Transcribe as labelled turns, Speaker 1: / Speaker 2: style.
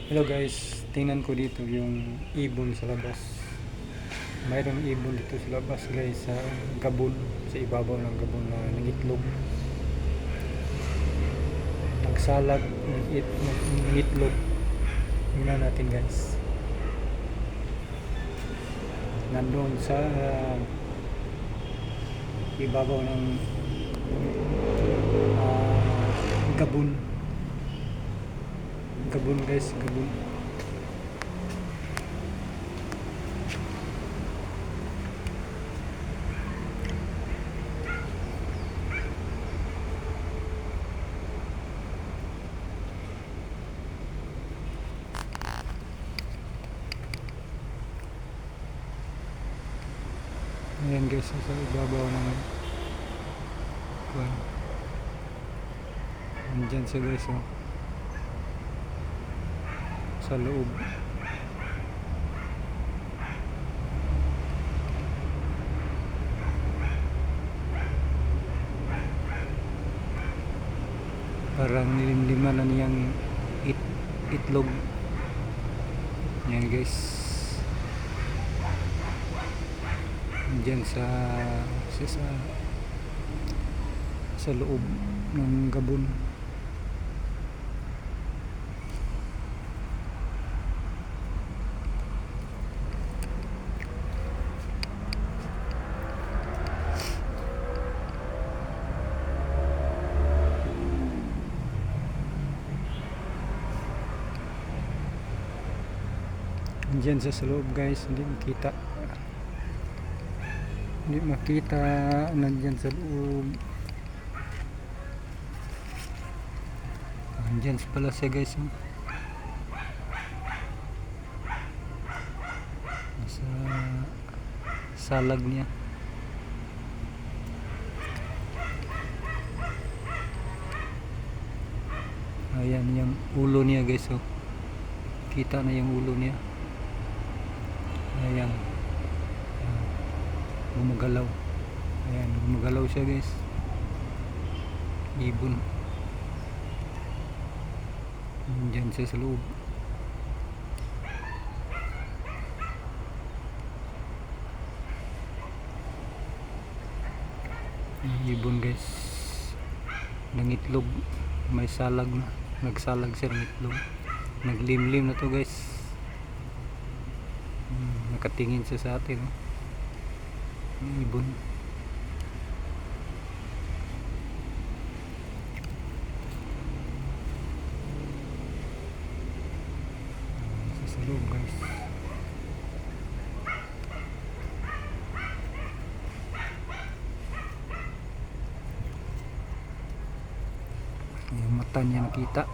Speaker 1: Hello guys, tingnan ko dito yung ibon sa labas. Mayroong ibon dito sa labas guys, sa gabon, sa ibabaw ng gabon na nangitlog. Nagsalag, nangitlog. Tingnan natin guys. Nandun sa ibabaw ng gabon. Gabon guys, gabon. Ayan guys, sa ibabaw ng kuwan. Andyan siya guys, oh. Sa loob. Parang nilimliman na niyang itlog. Ayan guys. Diyan sa loob ng gabon. Diyan sa loob guys, hindi makita nandyan sa loob. Andyan pala siya guys, oh. Nasa salag niya. Ayan yung ulo niya guys, oh. Kita na yung ulo niya. Ayan, gumagalaw. Ayan, gumagalaw siya guys. Ibon. Diyan siya sa loob. Ibon guys, nangitlog. May salag na. Nagsalag siya ng itlog. Naglimlim na to guys. Nakatingin siya sa atin, oh. Ibon. Sa loob guys. Yung mata niya nakita.